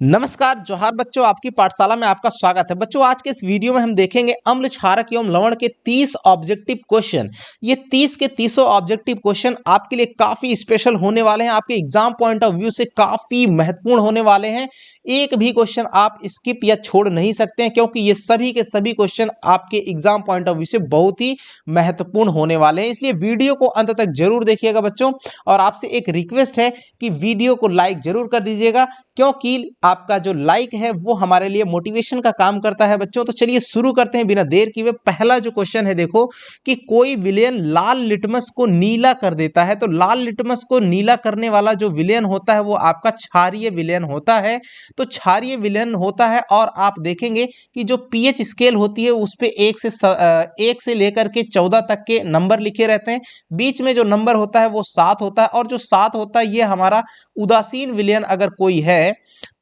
नमस्कार जोहार बच्चों, आपकी पाठशाला में आपका स्वागत है। बच्चों, आज के इस वीडियो में हम देखेंगे अम्ल क्षारक एवं लवण के 30 ऑब्जेक्टिव क्वेश्चन। ये 30 के 30 ऑब्जेक्टिव क्वेश्चन आपके लिए काफी स्पेशल होने वाले हैं, आपके एग्जाम पॉइंट ऑफ व्यू से काफी महत्वपूर्ण होने वाले हैं। एक भी क्वेश्चन आप स्किप या छोड़ नहीं सकते हैं, क्योंकि ये सभी के सभी क्वेश्चन आपके एग्जाम पॉइंट ऑफ व्यू से बहुत ही महत्वपूर्ण होने वाले हैं। इसलिए वीडियो को अंत तक जरूर देखिएगा बच्चों, और आपसे एक रिक्वेस्ट है कि वीडियो को लाइक जरूर कर दीजिएगा, क्योंकि आपका जो लाइक है वो हमारे लिए मोटिवेशन का काम करता है बच्चों। तो चलिए शुरू करते हैं बिना देर किए। पहला जो क्वेश्चन है, देखो कि कोई विलेन लाल लिटमस को नीला कर देता है। तो लाल लिटमस को नीला करने वाला जो विलेन होता है वो आपका क्षारीय विलेन होता है। तो क्षारीय विलेन होता है, और आप देखेंगे कि जो पीएच स्केल होती है उस पे 1 से लेकर के 14 तक के नंबर लिखे रहते हैं। बीच में जो नंबर होता है वो 7 होता है, और जो 7 होता है ये हमारा उदासीन विलेन अगर कोई है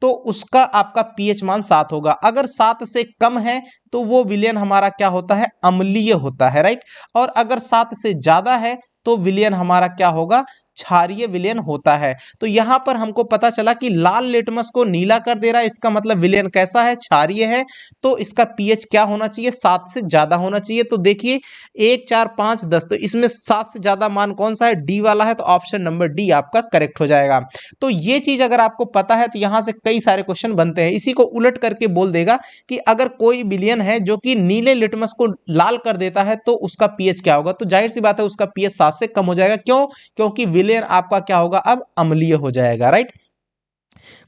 तो उसका आपका पीएच मान 7 होगा। अगर 7 से कम है तो वो विलेन हमारा क्या होता है, अम्लीय होता है, राइट। और अगर 7 से ज्यादा है तो विलेन हमारा क्या होगा, क्षारीय विलेन होता है। तो यहां पर हमको पता चला कि लाल लिटमस को नीला कर दे रहा है, इसका मतलब विलेन कैसा है, क्षारीय है। तो इसका पीएच क्या होना चाहिए, 7 से ज्यादा होना चाहिए। तो देखिए 1 4 5 10, तो इसमें 7 से ज्यादा मान कौन सा है, डी वाला है। तो ऑप्शन नंबर डी आपका करेक्ट हो जाएगा। तो ये चीज अगर आपको पता है तो यहां से कई सारे क्वेश्चन बनते हैं। इसी को उलट करके बोल देगा कि अगर कोई विलेन है जो कि नीले लिटमस को लाल कर देता है तो उसका पीएच क्या होगा। तो जाहिर सी बात है उसका पीएच 7 से कम हो जाएगा। क्यों? क्योंकि विलेन आपका क्या होगा, अब अम्लीय हो जाएगा, राइट।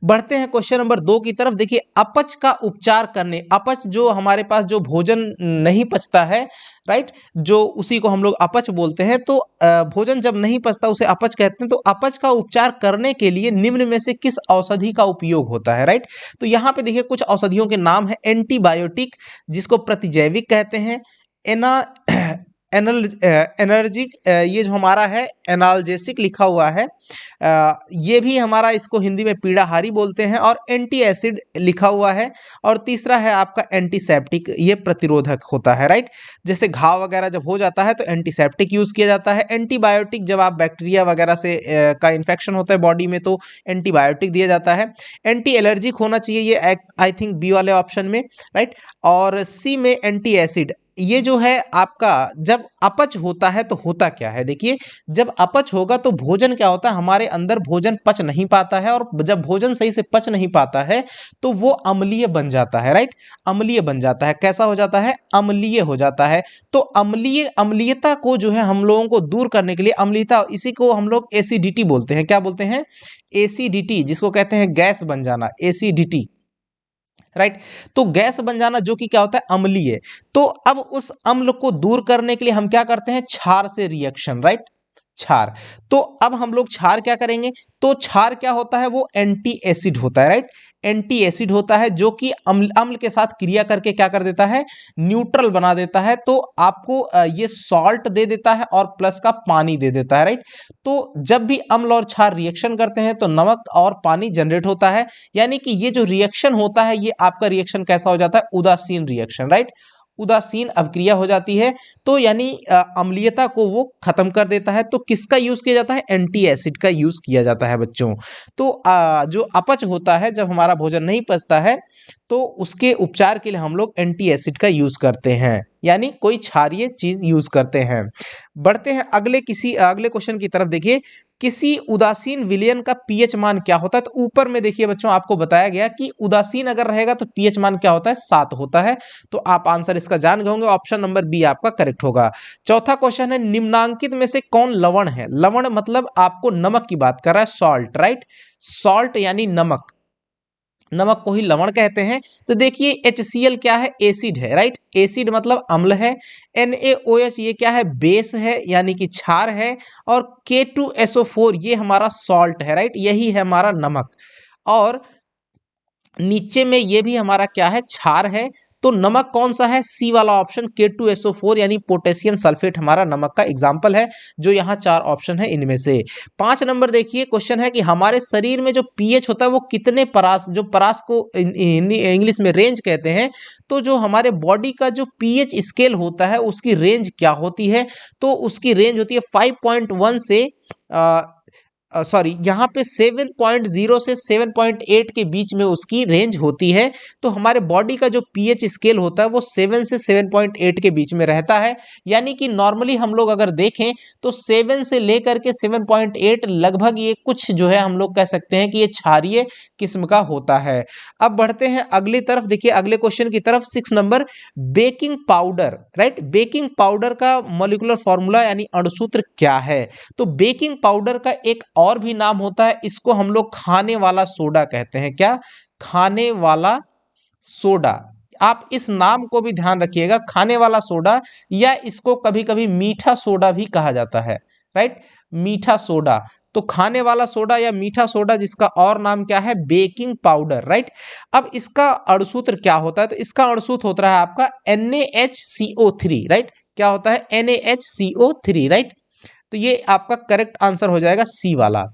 बढ़ते हैं क्वेश्चन नंबर 2 की तरफ। देखिए अपच का उपचार करने, अपच जो हमारे पास जो भोजन नहीं पचता है, राइट, जो उसी को हम लोग अपच बोलते हैं। तो भोजन जब नहीं पचता उसे अपच कहते हैं। तो अपच का उपचार करने के लिए निम्न में से किस औषधि का उपयोग होता है, राइट। तो यहाँ पे देखिए कुछ औषधियों के नाम है। एंटीबायोटिक, जिसको प्रतिजैविक कहते हैं। एना एनल एनर्जिक, ये जो हमारा है एनाल्जेसिक लिखा हुआ है, ये भी हमारा इसको हिंदी में पीड़ाहारी बोलते हैं। और एंटी एसिड लिखा हुआ है। और तीसरा है आपका एंटीसेप्टिक, ये प्रतिरोधक होता है, राइट। जैसे घाव वगैरह जब हो जाता है तो एंटीसेप्टिक यूज किया जाता है। एंटीबायोटिक जब आप बैक्टीरिया वगैरह से का इन्फेक्शन होता है बॉडी में तो एंटीबायोटिक दिया जाता है। एंटी एलर्जिक होना चाहिए ये आई थिंक बी वाले ऑप्शन में, राइट। और सी में एंटी एसिड। ये जो है आपका जब अपच होता है तो होता क्या है, देखिए जब अपच होगा तो भोजन क्या होता है, हमारे अंदर भोजन पच नहीं पाता है। और जब भोजन सही से पच नहीं पाता है तो वो अम्लीय बन जाता है, राइट। अम्लीय बन जाता है। कैसा हो जाता है, अम्लीय हो जाता है। तो अम्लीयता को जो है हम लोगों को दूर करने के लिए, अम्लीयता इसी को हम लोग एसिडिटी बोलते हैं। क्या बोलते हैं, एसिडिटी, जिसको कहते हैं गैस बन जाना, एसिडिटी, राइट। तो गैस बन जाना जो कि क्या होता है, अम्लीय। तो अब उस अम्ल को दूर करने के लिए हम क्या करते हैं, क्षार से रिएक्शन, राइट, क्षार। तो अब हम लोग क्षार क्या करेंगे, तो क्षार क्या होता है, वो एंटी एसिड होता है, राइट। एंटी एसिड होता है जो कि अम्ल अम्ल के साथ क्रिया करके क्या कर देता है, न्यूट्रल बना देता है। तो आपको ये सॉल्ट दे देता है और प्लस का पानी दे देता है, राइट। तो जब भी अम्ल और क्षार रिएक्शन करते हैं तो नमक और पानी जनरेट होता है। यानी कि ये जो रिएक्शन होता है ये आपका रिएक्शन कैसा हो जाता है, उदासीन रिएक्शन, राइट। उदासीन अभिक्रिया हो जाती है। तो यानी अम्लीयता को वो खत्म कर देता है। तो किसका यूज किया जाता है, एंटी एसिड का यूज किया जाता है बच्चों। तो जो अपच होता है, जब हमारा भोजन नहीं पचता है तो उसके उपचार के लिए हम लोग एंटी एसिड का यूज करते हैं, यानी कोई क्षारीय चीज यूज करते हैं। बढ़ते हैं अगले क्वेश्चन की तरफ। देखिए किसी उदासीन विलयन का पीएच मान क्या होता है। तो ऊपर में देखिए बच्चों आपको बताया गया कि उदासीन अगर रहेगा तो पीएच मान क्या होता है, 7 होता है। तो आप आंसर इसका जान गए होंगे, ऑप्शन नंबर बी आपका करेक्ट होगा। चौथा क्वेश्चन है, निम्नांकित में से कौन लवण है। लवण मतलब आपको नमक की बात कर रहा है, सॉल्ट, राइट। सॉल्ट यानी नमक, नमक को ही लवण कहते हैं। तो देखिए HCl क्या है, एसिड है, राइट। एसिड मतलब अम्ल है। NaOH ये क्या है, बेस है यानी कि क्षार है। और K2SO4 ये हमारा सॉल्ट है, राइट, यही है हमारा नमक। और नीचे में ये भी हमारा क्या है, क्षार है। तो नमक कौन सा है, सी वाला ऑप्शन K2SO4 यानी पोटेशियम सल्फेट हमारा नमक का एग्जाम्पल है। जो यहाँ 4 ऑप्शन है इनमें से। 5 नंबर देखिए क्वेश्चन है कि हमारे शरीर में जो पीएच होता है वो कितने परास, जो परास को इंग्लिश में रेंज कहते हैं। तो जो हमारे बॉडी का जो पीएच स्केल होता है उसकी रेंज क्या होती है, तो उसकी रेंज होती है 5.1 से सॉरी, यहाँ पे 7.0 से 7.8 के बीच में उसकी रेंज होती है। तो हमारे बॉडी का जो पीएच स्केल होता है वो 7 से 7.8 के बीच में रहता है। यानी कि नॉर्मली हम लोग अगर देखें तो 7 से लेकर के 7.8 लगभग ये कुछ जो है हम लोग कह सकते हैं कि ये क्षारीय किस्म का होता है। अब बढ़ते हैं अगली तरफ, देखिए अगले क्वेश्चन की तरफ। 6 number, baking powder, right, baking powder का मॉलिक्यूलर फॉर्मूला यानी अणुसूत्र क्या है? तो बेकिंग पाउडर का एक और भी नाम होता है, इसको हम लोग खाने वाला सोडा कहते हैं। क्या? खाने वाला सोडा। आप इस नाम को भी ध्यान रखिएगा, खाने वाला सोडा, या इसको कभी कभी मीठा सोडा भी कहा जाता है, राइट, मीठा सोडा। तो खाने वाला सोडा या मीठा सोडा, जिसका और नाम क्या है? Baking powder, right. अब इसका अणुसूत्र क्या होता है? तो इसका अणुसूत्र होता है आपका NaHCO3, राइट। क्या होता है? NaHCO3, right. तो ये आपका करेक्ट आंसर हो जाएगा सी वाला।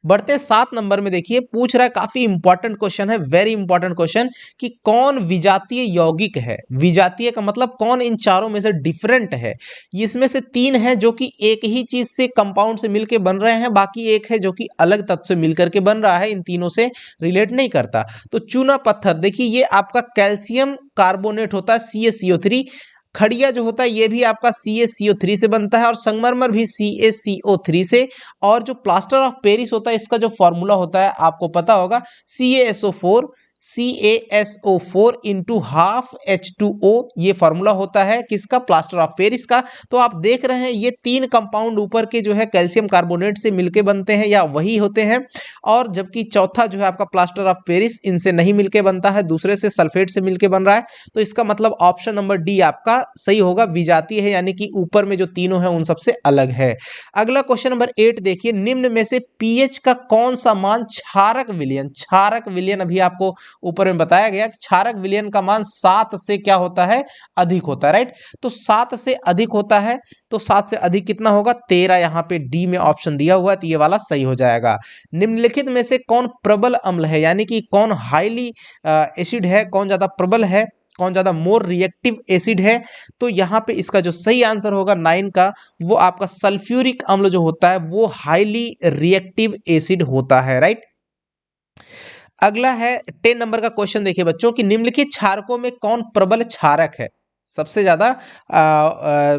बढ़ते 7 नंबर में, देखिए पूछ रहा है, काफी इंपॉर्टेंट क्वेश्चन है, वेरी इंपॉर्टेंट क्वेश्चन, कि कौन विजातीय यौगिक है? विजातीय का मतलब कौन इन चारों में से डिफरेंट है? इसमें से 3 है जो कि एक ही चीज से, कंपाउंड से मिलकर बन रहे हैं, बाकी एक है जो कि अलग तत्व से मिलकर के बन रहा है, इन तीनों से रिलेट नहीं करता। तो चूना पत्थर, देखिए ये आपका कैल्शियम कार्बोनेट होता है, CaCO3। खड़िया जो होता है ये भी आपका CaCO3 से बनता है, और संगमरमर भी CaCO3 से। और जो प्लास्टर ऑफ पेरिस होता है, इसका जो फॉर्मूला होता है आपको पता होगा, CaSO4 इंटू हाफ H2O, ये फॉर्मूला होता है किसका? प्लास्टर ऑफ पेरिस का। तो आप देख रहे हैं ये 3 कंपाउंड ऊपर के जो है कैल्शियम कार्बोनेट से मिलके बनते हैं या वही होते हैं, और जबकि चौथा जो है आपका प्लास्टर ऑफ पेरिस इनसे नहीं मिलके बनता है, दूसरे से सल्फेट से मिलके बन रहा है। तो इसका मतलब ऑप्शन नंबर डी आपका सही होगा, विजातीय है, यानी कि ऊपर में जो तीनों है उन सबसे अलग है। अगला क्वेश्चन नंबर 8 देखिए, निम्न में से पीएच का कौन सा मान क्षारक विलयन, क्षारक विलयन अभी आपको ऊपर में बताया गया कि क्षारक विलयन का मान 7 से क्या होता है? अधिक होता है, राइट। तो 7 से अधिक होता है, तो 7 से अधिक कितना होगा? 13। यहाँ पे डी में ऑप्शन दिया हुआ है, तो ये वाला सही हो जाएगा। निम्नलिखित में से कौन प्रबल अम्ल है, यानी कि कौन हाईली एसिड है, कौन ज्यादा प्रबल है, कौन ज्यादा मोर रिएक्टिव एसिड है? तो यहाँ पे इसका जो सही आंसर होगा 9 का, वो आपका सल्फ्यूरिक अम्ल जो होता है वो हाईली रिएक्टिव एसिड होता है, राइट। अगला है 10 नंबर का क्वेश्चन, देखिए बच्चों, कि निम्नलिखित क्षारकों में कौन प्रबल क्षारक है? सबसे ज्यादा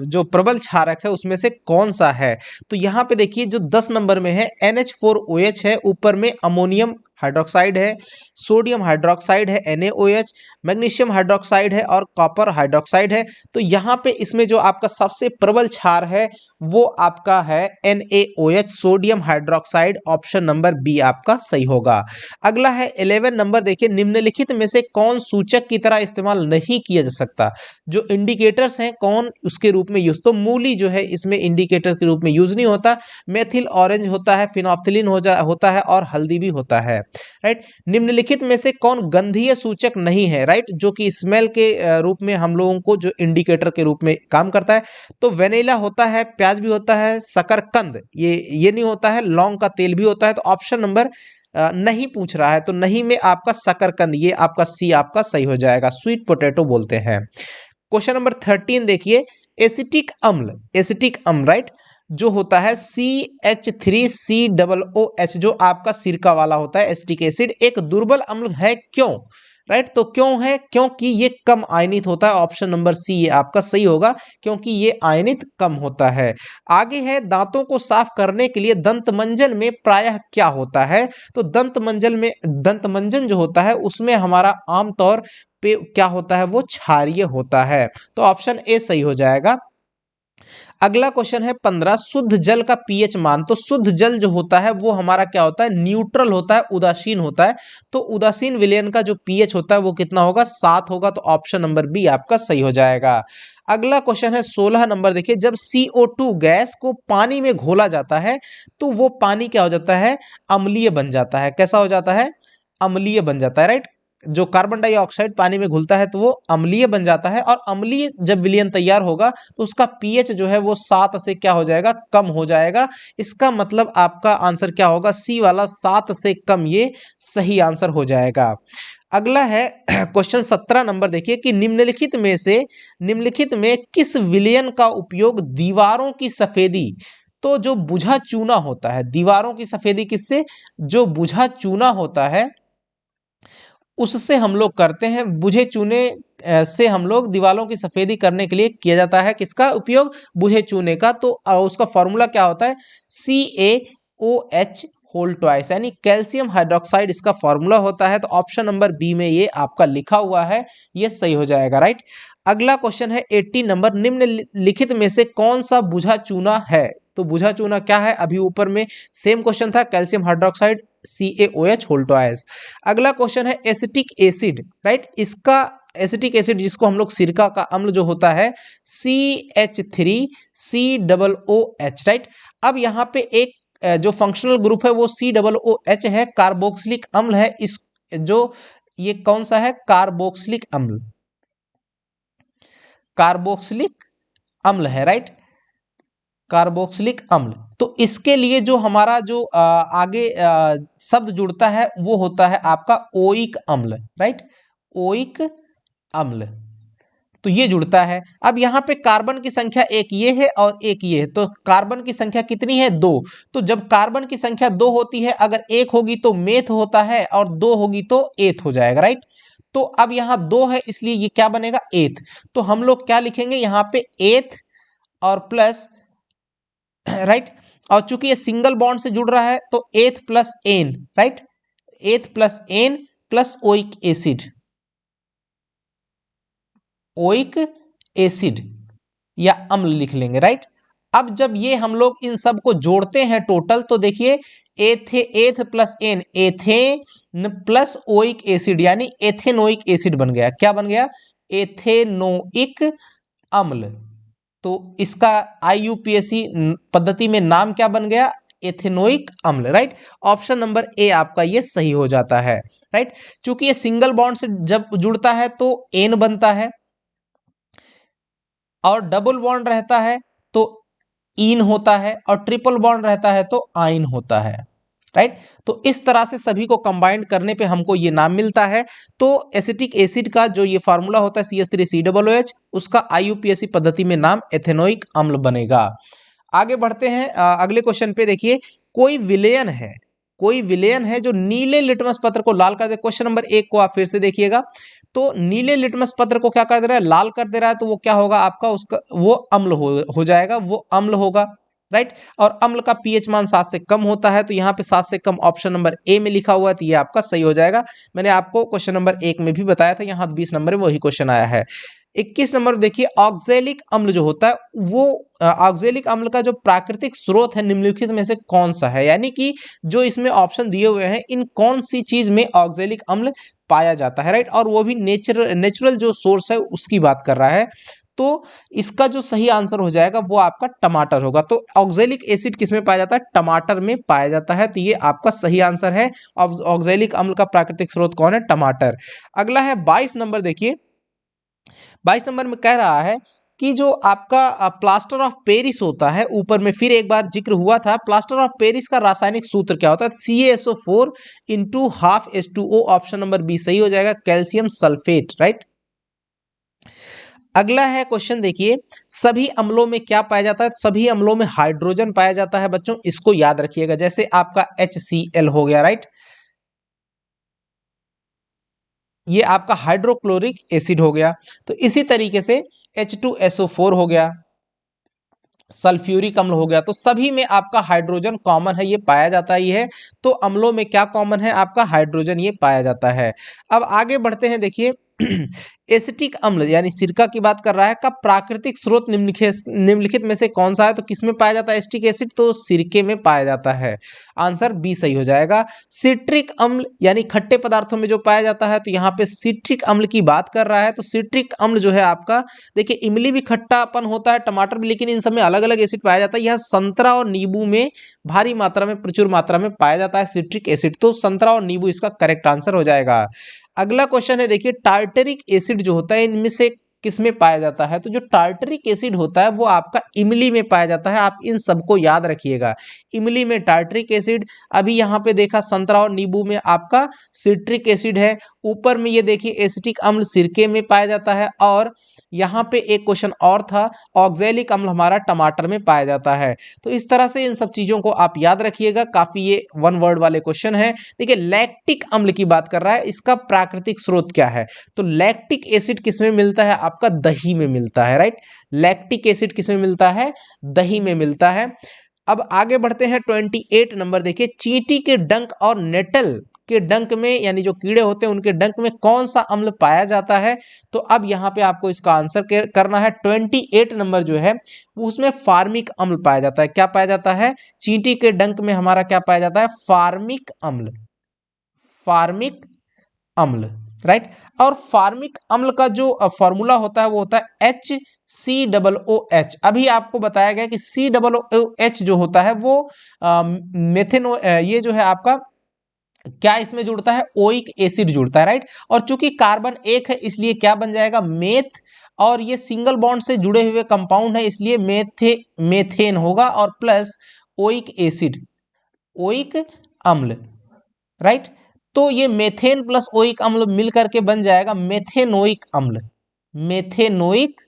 जो प्रबल क्षारक है उसमें से कौन सा है? तो यहाँ पे देखिए जो 10 नंबर में है NH4OH है, ऊपर में अमोनियम हाइड्रोक्साइड है, सोडियम हाइड्रोक्साइड है NaOH, मैग्नीशियम हाइड्रोक्साइड है, और कॉपर हाइड्रोक्साइड है। तो यहाँ पे इसमें जो आपका सबसे प्रबल क्षार है वो आपका है NaOH, sodium hydroxide. Option number B आपका सही होगा। अगला है 11 नंबर, देखिए निम्नलिखित में से कौन सूचक की तरह इस्तेमाल नहीं किया जा सकता? जो इंडिकेटर्स हैं कौन उसके रूप में यूज? तो मूली जो है इसमें इंडिकेटर के रूप में यूज नहीं होता, मेथिल ऑरेंज होता है, फिनोफ्थिलीन होता है, और हल्दी भी होता है, राइट। निम्नलिखित में से कौन गंधीय सूचक नहीं है, राइट, जो कि स्मेल के रूप में हम लोगों को जो इंडिकेटर के रूप में काम करता है? तो वेनिला होता है, प्याज भी होता है, शकरकंद ये नहीं होता है, लौंग का तेल भी होता है। तो ऑप्शन नंबर नहीं पूछ रहा है, तो नहीं में आपका शकरकंद, ये आपका सी आपका सही हो जाएगा, स्वीट पोटैटो बोलते हैं। क्वेश्चन नंबर 13 देखिए, एसिटिक अम्ल, एसिटिक अम्ल, राइट, जो होता है CH3COOH, जो आपका सिरका वाला होता है, एसिटिक एसिड, एक दुर्बल अम्ल है, क्यों? राइट, तो क्यों है? क्योंकि ये कम आयनित होता है। ऑप्शन नंबर सी ये आपका सही होगा, क्योंकि ये आयनित कम होता है। आगे है, दांतों को साफ करने के लिए दंतमंजन में प्रायः क्या होता है? तो दंतमंजन जो होता है उसमें हमारा आमतौर पे क्या होता है? वो क्षारीय होता है। तो ऑप्शन ए सही हो जाएगा। अगला क्वेश्चन है 15, शुद्ध जल का पीएच मान। तो शुद्ध जल जो होता है वो हमारा क्या होता है? न्यूट्रल होता है, उदासीन होता है। तो उदासीन विलयन का जो पीएच होता है वो कितना होगा? 7 होगा। तो ऑप्शन नंबर बी आपका सही हो जाएगा। अगला क्वेश्चन है 16 नंबर, देखिए, जब CO2 गैस को पानी में घोला जाता है तो वो पानी क्या हो जाता है? अम्लीय बन जाता है। कैसा हो जाता है? अम्लीय बन जाता है, राइट। जो कार्बन डाइऑक्साइड पानी में घुलता है तो वो अम्लीय बन जाता है, और अम्लीय जब विलयन तैयार होगा तो उसका पीएच जो है वो 7 से क्या हो जाएगा? कम हो जाएगा। इसका मतलब आपका आंसर क्या होगा? सी वाला, 7 से कम, ये सही आंसर हो जाएगा। अगला है क्वेश्चन 17 नंबर, देखिए, कि निम्नलिखित में किस विलयन का उपयोग दीवारों की सफेदी तो जो बुझा चूना होता है, दीवारों की सफेदी किससे, जो बुझा चूना होता है उससे हम लोग करते हैं। बुझे चूने से हम लोग दीवारों की सफेदी करने के लिए किया जाता है किसका उपयोग, बुझे चूने का। तो उसका फॉर्मूला क्या होता है, CaOH होल ट्वाइस, यानी कैल्शियम हाइड्रोक्साइड इसका फॉर्मूला होता है। तो ऑप्शन नंबर बी में ये आपका लिखा हुआ है, ये सही हो जाएगा, राइट। अगला क्वेश्चन है 80 नंबर, निम्नलिखित में से कौन सा बुझा चूना है। तो बुझा चूना क्या है, अभी ऊपर में सेम क्वेश्चन था, calcium hydroxide CaOH whole twice. अगला क्वेश्चन है एसिटिक एसिड, राइट। इसका एसिटिक एसिड जिसको हम लोग सिरका का अम्ल जो होता है CH3COOH, राइट। अब यहाँ पे एक जो फंक्शनल ग्रुप है वो COOH है, कार्बोक्सिलिक अम्ल है। इस जो ये कौन सा है, कार्बोक्सिलिक अम्ल, कार्बोक्सिलिक अम्ल है, राइट, कार्बोक्सिलिक अम्ल। तो इसके लिए जो हमारा जो आगे शब्द जुड़ता है वो होता है आपका ओइक अम्ल, राइट, ओइक अम्ल। तो ये जुड़ता है। अब यहाँ पे कार्बन की संख्या एक ये है और एक ये है, तो कार्बन की संख्या कितनी है, 2। तो जब कार्बन की संख्या 2 होती है, अगर एक होगी तो मेथ होता है और 2 होगी तो एथ हो जाएगा, राइट। तो अब यहाँ 2 है इसलिए ये क्या बनेगा, एथ। तो हम लोग क्या लिखेंगे यहाँ पे, एथ और प्लस, राइट। और चूंकि ये सिंगल बॉन्ड से जुड़ रहा है तो eth plus ane, right, eth plus ane plus oic acid, oic acid या अम्ल लिख लेंगे, राइट। अब जब ये हम लोग इन सब को जोड़ते हैं टोटल, तो देखिए eth plus ane, ethane plus oic acid, यानी एथेनोइक एसिड बन गया। क्या बन गया, एथेनोइक अम्ल। तो इसका IUPAC पद्धति में नाम क्या बन गया, एथेनोइक अम्ल, राइट। ऑप्शन नंबर ए आपका ये सही हो जाता है, राइट। चूंकि ये सिंगल बॉन्ड से जब जुड़ता है तो एन बनता है, और डबल बॉन्ड रहता है तो इन होता है, और ट्रिपल बॉन्ड रहता है तो आइन होता है, राइट। तो इस तरह से सभी को कंबाइंड करने पे हमको ये नाम मिलता है। तो एसिटिक एसिड का जो ये फार्मूला होता है CH3COOH, उसका IUPAC पद्धति में नाम एथेनोइक अम्ल बनेगा। आगे बढ़ते हैं अगले क्वेश्चन पे। देखिए कोई विलयन है, कोई विलयन है जो नीले लिटमस पत्र को लाल कर दे। क्वेश्चन नंबर 1 को आप फिर से देखिएगा। तो नीले लिटमस पत्र को क्या कर दे रहा है, लाल कर दे रहा है, तो वो क्या होगा आपका, उसका वो अम्ल हो जाएगा, वो अम्ल होगा, राइट। और अम्ल का पीएच मान 7 से कम होता है, तो यहाँ पे 7 से कम ऑप्शन नंबर ए में लिखा हुआ है, तो ये आपका सही हो जाएगा। मैंने आपको क्वेश्चन नंबर 1 में भी बताया था, यहाँ 20 नंबर में वही क्वेश्चन आया है। 21 नंबर देखिए, ऑक्जेलिक अम्ल जो होता है वो ऑक्जेलिक अम्ल का जो प्राकृतिक स्रोत है निम्नलिखित में से कौन सा है, यानी कि जो इसमें ऑप्शन दिए हुए हैं इन कौन सी चीज में ऑक्जेलिक अम्ल पाया जाता है, राइट। और वो भी नेचुरल जो सोर्स है उसकी बात कर रहा है। तो इसका जो सही आंसर हो जाएगा वो आपका टमाटर होगा। तो ऑक्जेलिक एसिड किस में पाया जाता है, टमाटर में पाया जाता है। तो ये आपका सही आंसर है। ऑक्जेलिक अम्ल का प्राकृतिक स्रोत कौन है, टमाटर। अगला है 22 नंबर। देखिए 22 नंबर में कह रहा है कि जो आपका प्लास्टर ऑफ पेरिस होता है, ऊपर में फिर एक बार जिक्र हुआ था, प्लास्टर ऑफ पेरिस का रासायनिक सूत्र क्या होता है, CaSO4 into half H2O। Option number B सही हो जाएगा, कैल्शियम सल्फेट, राइट। अगला है क्वेश्चन, देखिए सभी अम्लों में क्या पाया जाता है, सभी अम्लों में हाइड्रोजन पाया जाता है बच्चों, इसको याद रखिएगा। जैसे आपका HCl हो गया, राइट, ये आपका हाइड्रोक्लोरिक एसिड हो गया। तो इसी तरीके से H2SO4 हो गया, सल्फ्यूरिक अम्ल हो गया। तो सभी में आपका हाइड्रोजन कॉमन है, ये पाया जाता ही है। तो अम्लों में क्या कॉमन है, आपका हाइड्रोजन ये पाया जाता है। अब आगे बढ़ते हैं। देखिए एसिटिक अम्ल यानी सिरका की बात कर रहा है, का प्राकृतिक स्रोत निम्नलिखित में से कौन सा है। तो किसमें पाया जाता है एसिटिक एसिड, तो सिरके में पाया जाता है। आंसर बी सही हो जाएगा। सिट्रिक अम्ल यानी खट्टे पदार्थों में जो पाया जाता है, तो यहाँ पे सिट्रिक अम्ल की बात कर रहा है। तो सिट्रिक अम्ल जो है आपका, देखिए इमली भी खट्टापन होता है, टमाटर भी, लेकिन इन सब में अलग अलग एसिड पाया जाता है। यह संतरा और नींबू में भारी मात्रा में, प्रचुर मात्रा में पाया जाता है सिट्रिक एसिड। तो संतरा और नींबू इसका करेक्ट आंसर हो जाएगा। अगला क्वेश्चन है, देखिए टार्टरिक एसिड जो होता है इनमें से किस में पाया जाता है? तो जो टार्टरिक एसिड होता है वो आपका इमली में पाया जाता है। आप इन सबको याद रखिएगा, इमली में टार्टरिक एसिड। अभी यहाँ पे देखा संतरा और नींबू में आपका सिट्रिक एसिड है। ऊपर में ये देखिए एसिटिक अम्ल सिरके में पाया जाता है। और यहाँ पे एक क्वेश्चन और था, ऑक्जेलिक अम्ल हमारा टमाटर में पाया जाता है। तो इस तरह से इन सब चीजों को आप याद रखिएगा, काफी ये वन वर्ड वाले क्वेश्चन है। देखिए लैक्टिक अम्ल की बात कर रहा है, इसका प्राकृतिक स्रोत क्या है? तो लैक्टिक एसिड किस में मिलता है? आपका दही में मिलता है, राइट। लैक्टिक एसिड किस में मिलता है? दही में मिलता है। अब आगे बढ़ते हैं 28 नंबर, देखिए चींटी के डंक और नेटल के डंक में, यानी जो कीड़े होते हैं उनके डंक में कौन सा अम्ल पाया जाता है? तो अब यहाँ पे आपको इसका आंसर करना है। 28 नंबर जो है वो उसमें फार्मिक अम्ल पाया जाता है। क्या पाया जाता है? चींटी के डंक में हमारा क्या पाया जाता है? फार्मिक अम्ल, फार्मिक अम्ल, राइट। और फार्मिक अम्ल का जो फॉर्मूला होता है वो होता है HCOOH। अभी आपको बताया गया कि COOH जो होता है वो मेथेनो, ये जो है आपका क्या इसमें जुड़ता है? ओइक एसिड जुड़ता है, राइट। और चूंकि कार्बन एक है इसलिए क्या बन जाएगा? मेथ। और ये सिंगल बॉन्ड से जुड़े हुए कंपाउंड है इसलिए मेथेन होगा। और प्लस ओइक एसिड, ओइक अम्ल, राइट। तो ये मेथेन प्लस ओइक अम्ल मिल करके बन जाएगा मेथेनोइक अम्ल, मेथेनोइक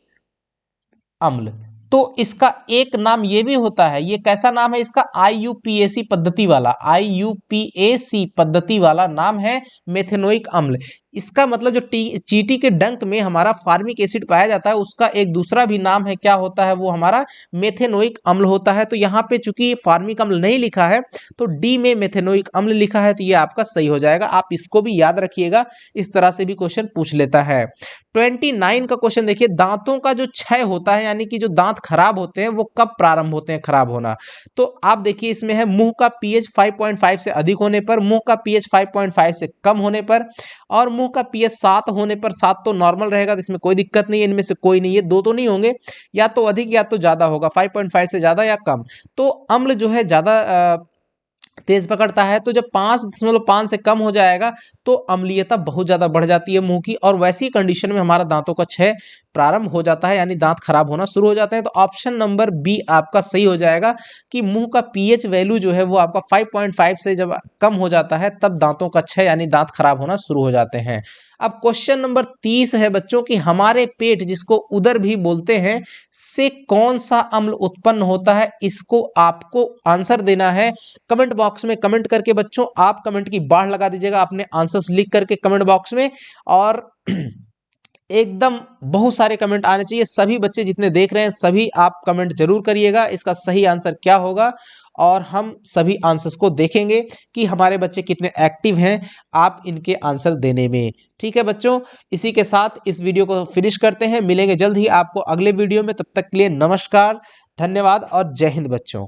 अम्ल। तो इसका एक नाम ये भी होता है, ये कैसा नाम है इसका? IUPAC पद्धति वाला, IUPAC पद्धति वाला नाम है मेथेनोइक अम्ल। इसका मतलब जो चींटी के डंक में हमारा फार्मिक एसिड पाया जाता है उसका एक दूसरा भी नाम है, क्या होता है? वो हमारा मेथेनोइक अम्ल होता है। तो यहाँ पे चूंकि फार्मिक अम्ल नहीं लिखा है तो डी में मेथेनोइक अम्ल लिखा है, तो ये आपका सही हो जाएगा। आप इसको भी याद रखिएगा, इस तरह से भी क्वेश्चन पूछ लेता है। 29 का क्वेश्चन देखिए, दांतों का जो क्षय होता है यानी कि जो दांत खराब होते हैं वो कब प्रारंभ होते हैं खराब होना? तो आप देखिए इसमें है मुंह का पीएच 5.5 से अधिक होने पर, मुंह का पीएच 5.5 से कम होने पर, और मुंह का पीएच 7 होने पर। 7 तो नॉर्मल रहेगा तो इसमें कोई दिक्कत नहीं है, इनमें से कोई नहीं है, दो तो नहीं होंगे, या तो अधिक या तो ज्यादा होगा, 5.5 से ज्यादा या कम। तो अम्ल जो है ज्यादा तेज पकड़ता है। तो जब 5.5 से कम हो जाएगा तो अम्लीयता बहुत ज्यादा बढ़ जाती है मुंह की, और वैसी कंडीशन में हमारा दांतों का क्षय प्रारंभ हो जाता है, यानी दांत खराब होना शुरू हो जाते हैं। तो ऑप्शन नंबर बी आपका सही हो जाएगा कि मुंह का पीएच वैल्यू जो है वो आपका 5.5 से जब कम हो जाता है तब दांतों का क्षय यानी दांत खराब होना शुरू हो जाते हैं। अब क्वेश्चन नंबर 30 है बच्चों की, हमारे पेट जिसको उदर भी बोलते हैं से कौन सा अम्ल उत्पन्न होता है? इसको आपको आंसर देना है। कमेंट बॉक्स में कमेंट करके बच्चों आप कमेंट की बाढ़ लगा दीजिएगा, अपने आंसर्स लिख करके कमेंट बॉक्स में। और एकदम बहुत सारे कमेंट आने चाहिए, सभी बच्चे जितने देख रहे हैं सभी आप कमेंट जरूर करिएगा इसका सही आंसर क्या होगा, और हम सभी आंसर्स को देखेंगे कि हमारे बच्चे कितने एक्टिव हैं आप इनके आंसर देने में। ठीक है बच्चों, इसी के साथ इस वीडियो को फिनिश करते हैं, मिलेंगे जल्द ही आपको अगले वीडियो में। तब तक के लिए नमस्कार, धन्यवाद और जय हिंद बच्चों।